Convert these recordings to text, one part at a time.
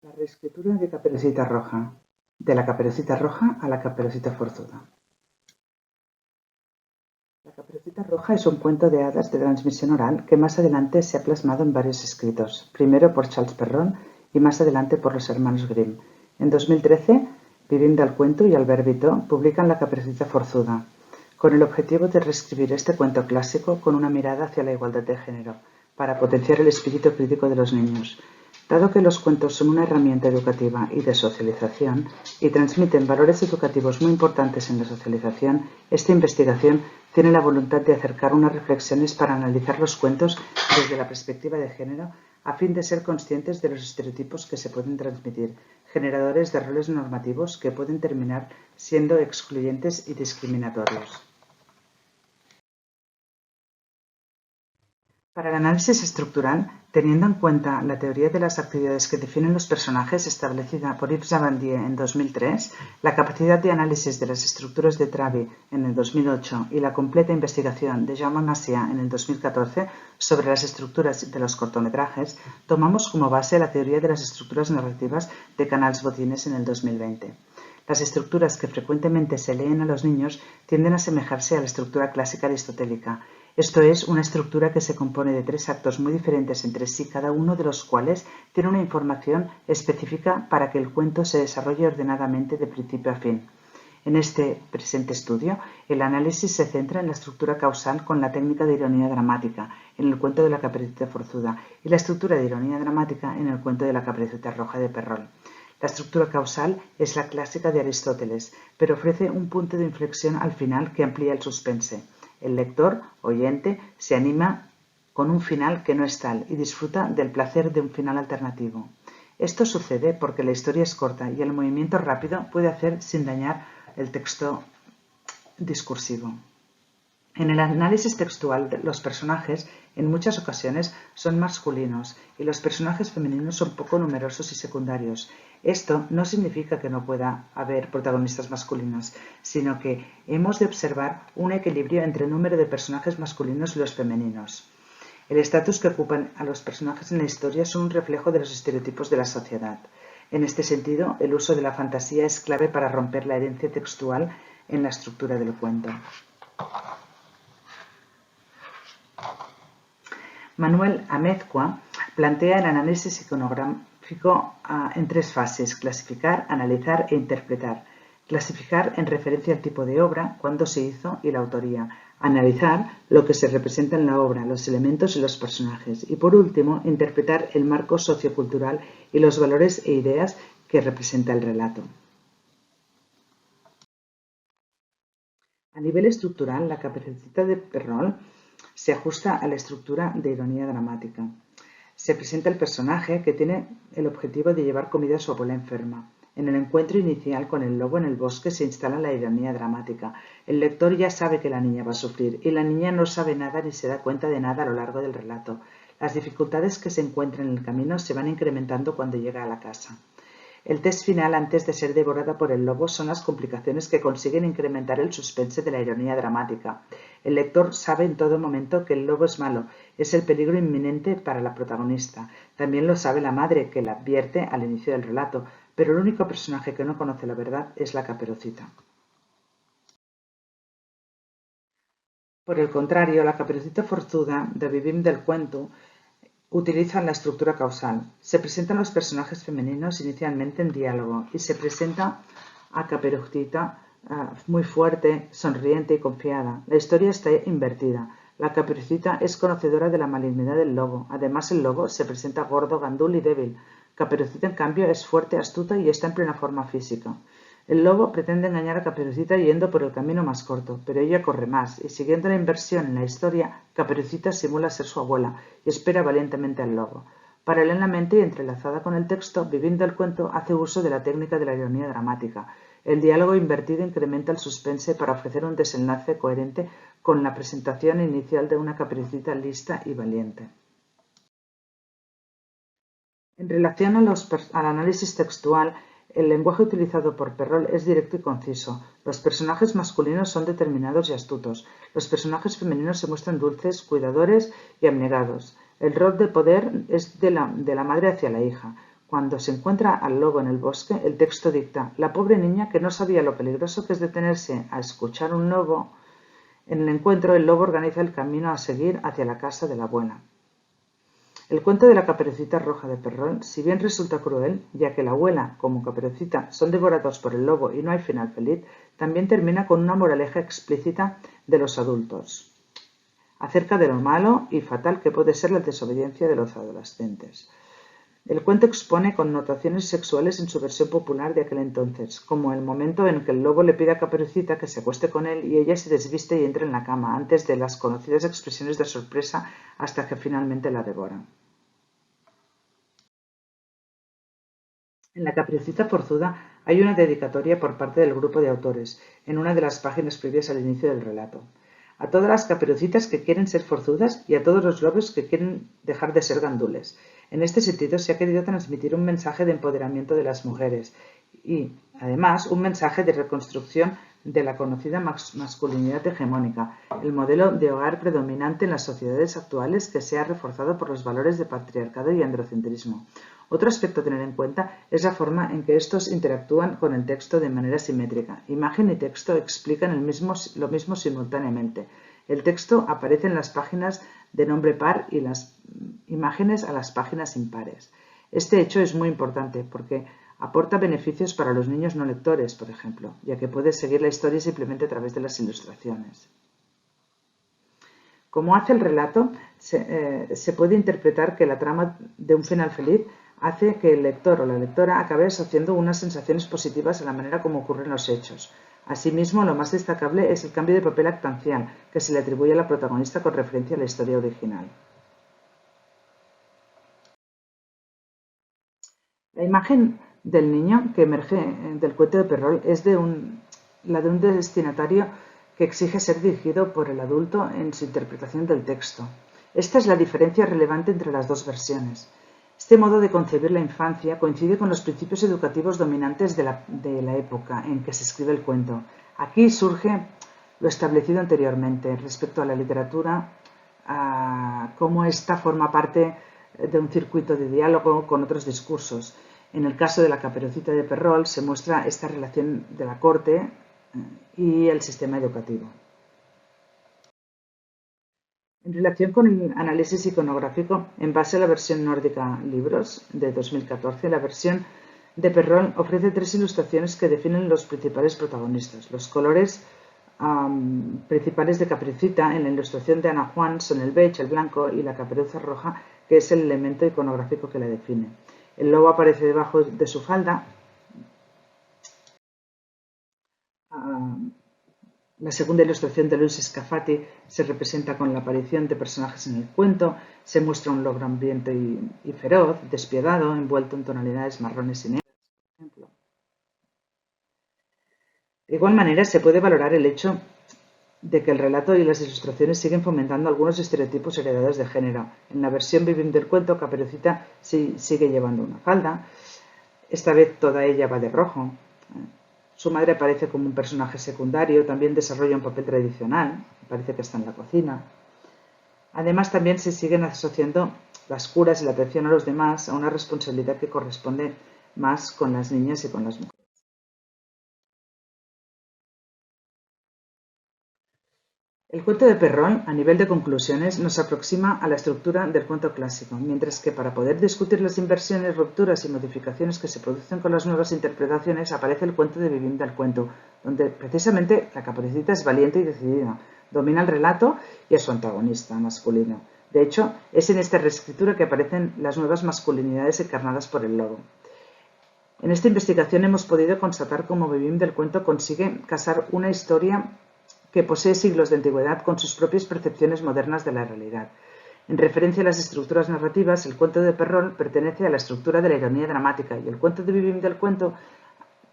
La reescritura de Caperucita Roja, de la Caperucita Roja a la Caperucita Forzuda. La Caperucita Roja es un cuento de hadas de transmisión oral que más adelante se ha plasmado en varios escritos, primero por Charles Perrault y más adelante por los hermanos Grimm. En 2013, Vivim del Cuento y Albert Vitó publican La Caperucita Forzuda, con el objetivo de reescribir este cuento clásico con una mirada hacia la igualdad de género, para potenciar el espíritu crítico de los niños. Dado que los cuentos son una herramienta educativa y de socialización y transmiten valores educativos muy importantes en la socialización, esta investigación tiene la voluntad de acercar unas reflexiones para analizar los cuentos desde la perspectiva de género a fin de ser conscientes de los estereotipos que se pueden transmitir, generadores de roles normativos que pueden terminar siendo excluyentes y discriminatorios. Para el análisis estructural, teniendo en cuenta la teoría de las actividades que definen los personajes establecida por Yves Zabandier en 2003, la capacidad de análisis de las estructuras de Travi en el 2008 y la completa investigación de Jaume Macià en el 2014 sobre las estructuras de los cortometrajes, tomamos como base la teoría de las estructuras narrativas de Canals Botines en el 2020. Las estructuras que frecuentemente se leen a los niños tienden a asemejarse a la estructura clásica aristotélica. Esto es, una estructura que se compone de 3 actos muy diferentes entre sí, cada uno de los cuales tiene una información específica para que el cuento se desarrolle ordenadamente de principio a fin. En este presente estudio, el análisis se centra en la estructura causal con la técnica de ironía dramática, en el cuento de la Caperucita Forzuda, y la estructura de ironía dramática en el cuento de la Caperucita Roja de Perrault. La estructura causal es la clásica de Aristóteles, pero ofrece un punto de inflexión al final que amplía el suspense. El lector, oyente, se anima con un final que no es tal y disfruta del placer de un final alternativo. Esto sucede porque la historia es corta y el movimiento rápido puede hacer sin dañar el texto discursivo. En el análisis textual, los personajes en muchas ocasiones son masculinos y los personajes femeninos son poco numerosos y secundarios. Esto no significa que no pueda haber protagonistas masculinos, sino que hemos de observar un equilibrio entre el número de personajes masculinos y los femeninos. El estatus que ocupan a los personajes en la historia son un reflejo de los estereotipos de la sociedad. En este sentido, el uso de la fantasía es clave para romper la herencia textual en la estructura del cuento. Manuel Amezcua plantea el análisis iconográfico en 3 fases: clasificar, analizar e interpretar. Clasificar en referencia al tipo de obra, cuándo se hizo y la autoría. Analizar lo que se representa en la obra, los elementos y los personajes. Y por último, interpretar el marco sociocultural y los valores e ideas que representa el relato. A nivel estructural, la Caperucita de Perrault se ajusta a la estructura de ironía dramática. Se presenta el personaje que tiene el objetivo de llevar comida a su abuela enferma. En el encuentro inicial con el lobo en el bosque se instala la ironía dramática. El lector ya sabe que la niña va a sufrir y la niña no sabe nada ni se da cuenta de nada a lo largo del relato. Las dificultades que se encuentran en el camino se van incrementando cuando llega a la casa. El test final antes de ser devorada por el lobo son las complicaciones que consiguen incrementar el suspense de la ironía dramática. El lector sabe en todo momento que el lobo es malo, es el peligro inminente para la protagonista. También lo sabe la madre, que la advierte al inicio del relato, pero el único personaje que no conoce la verdad es la Caperucita. Por el contrario, la Caperucita Forzuda de Vivim del Cuento utilizan la estructura causal. Se presentan los personajes femeninos inicialmente en diálogo y se presenta a Caperucita muy fuerte, sonriente y confiada. La historia está invertida. La Caperucita es conocedora de la malignidad del lobo. Además, el lobo se presenta gordo, gandul y débil. Caperucita, en cambio, es fuerte, astuta y está en plena forma física. El lobo pretende engañar a Caperucita yendo por el camino más corto, pero ella corre más, y siguiendo la inversión en la historia, Caperucita simula ser su abuela y espera valientemente al lobo. Paralelamente y entrelazada con el texto, Vivim del Cuento hace uso de la técnica de la ironía dramática. El diálogo invertido incrementa el suspense para ofrecer un desenlace coherente con la presentación inicial de una Caperucita lista y valiente. En relación al análisis textual, el lenguaje utilizado por Perrault es directo y conciso. Los personajes masculinos son determinados y astutos. Los personajes femeninos se muestran dulces, cuidadores y abnegados. El rol de poder es de la madre hacia la hija. Cuando se encuentra al lobo en el bosque, el texto dicta: la pobre niña que no sabía lo peligroso que es detenerse a escuchar un lobo. En el encuentro, el lobo organiza el camino a seguir hacia la casa de la abuela. El cuento de la Caperucita Roja de Perrol, si bien resulta cruel, ya que la abuela, como Caperucita, son devorados por el lobo y no hay final feliz, también termina con una moraleja explícita de los adultos, acerca de lo malo y fatal que puede ser la desobediencia de los adolescentes. El cuento expone connotaciones sexuales en su versión popular de aquel entonces, como el momento en que el lobo le pide a Caperucita que se acueste con él y ella se desviste y entra en la cama, antes de las conocidas expresiones de sorpresa hasta que finalmente la devora. En la Caperucita Forzuda hay una dedicatoria por parte del grupo de autores, en una de las páginas previas al inicio del relato. A todas las caperucitas que quieren ser forzudas y a todos los lobos que quieren dejar de ser gandules. En este sentido, se ha querido transmitir un mensaje de empoderamiento de las mujeres y, además, un mensaje de reconstrucción de la conocida masculinidad hegemónica, el modelo de hogar predominante en las sociedades actuales que se ha reforzado por los valores de patriarcado y androcentrismo. Otro aspecto a tener en cuenta es la forma en que estos interactúan con el texto de manera simétrica. Imagen y texto explican lo mismo simultáneamente. El texto aparece en las páginas de nombre par y las imágenes a las páginas impares. Este hecho es muy importante porque aporta beneficios para los niños no lectores, por ejemplo, ya que puedes seguir la historia simplemente a través de las ilustraciones. Como hace el relato, se puede interpretar que la trama de un final feliz hace que el lector o la lectora acabe asociando unas sensaciones positivas a la manera como ocurren los hechos. Asimismo, lo más destacable es el cambio de papel actancial que se le atribuye a la protagonista con referencia a la historia original. La imagen del niño que emerge del cuento de Perrol es la de un destinatario que exige ser dirigido por el adulto en su interpretación del texto. Esta es la diferencia relevante entre las dos versiones. Este modo de concebir la infancia coincide con los principios educativos dominantes de la época en que se escribe el cuento. Aquí surge lo establecido anteriormente respecto a la literatura, cómo ésta forma parte de un circuito de diálogo con otros discursos. En el caso de la Caperucita de Perrol se muestra esta relación de la corte y el sistema educativo. En relación con el análisis iconográfico, en base a la versión nórdica Libros de 2014, la versión de Perrol ofrece 3 ilustraciones que definen los principales protagonistas. Los colores principales de Caperucita en la ilustración de Ana Juan son el beige, el blanco y la caperuza roja, que es el elemento iconográfico que la define. El lobo aparece debajo de su falda. La segunda ilustración de Luis Scafati se representa con la aparición de personajes en el cuento. Se muestra un lobo hambriento y feroz, despiadado, envuelto en tonalidades marrones y negras, por ejemplo. De igual manera, se puede valorar el hecho de que el relato y las ilustraciones siguen fomentando algunos estereotipos heredados de género. En la versión Vivim del cuento, Caperucita sigue llevando una falda. Esta vez toda ella va de rojo. Su madre aparece como un personaje secundario, también desarrolla un papel tradicional, parece que está en la cocina. Además, también se siguen asociando las curas y la atención a los demás a una responsabilidad que corresponde más con las niñas y con las mujeres. El cuento de Perrol, a nivel de conclusiones, nos aproxima a la estructura del cuento clásico, mientras que para poder discutir las inversiones, rupturas y modificaciones que se producen con las nuevas interpretaciones, aparece el cuento de Vivim del cuento, donde precisamente la Caperucita es valiente y decidida, domina el relato y a su antagonista masculino. De hecho, es en esta reescritura que aparecen las nuevas masculinidades encarnadas por el lobo. En esta investigación hemos podido constatar cómo Vivim del cuento consigue casar una historia que posee siglos de antigüedad con sus propias percepciones modernas de la realidad. En referencia a las estructuras narrativas, el cuento de Perrol pertenece a la estructura de la ironía dramática y el cuento de Vivim del cuento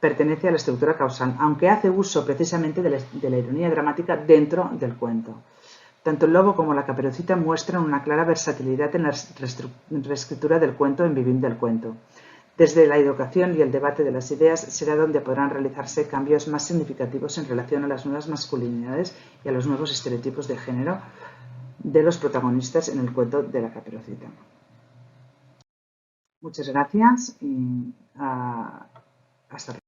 pertenece a la estructura causal, aunque hace uso precisamente de la ironía dramática dentro del cuento. Tanto el lobo como la Caperucita muestran una clara versatilidad en la reescritura del cuento en Vivim del cuento. Desde la educación y el debate de las ideas será donde podrán realizarse cambios más significativos en relación a las nuevas masculinidades y a los nuevos estereotipos de género de los protagonistas en el cuento de la Caperucita. Muchas gracias y hasta luego.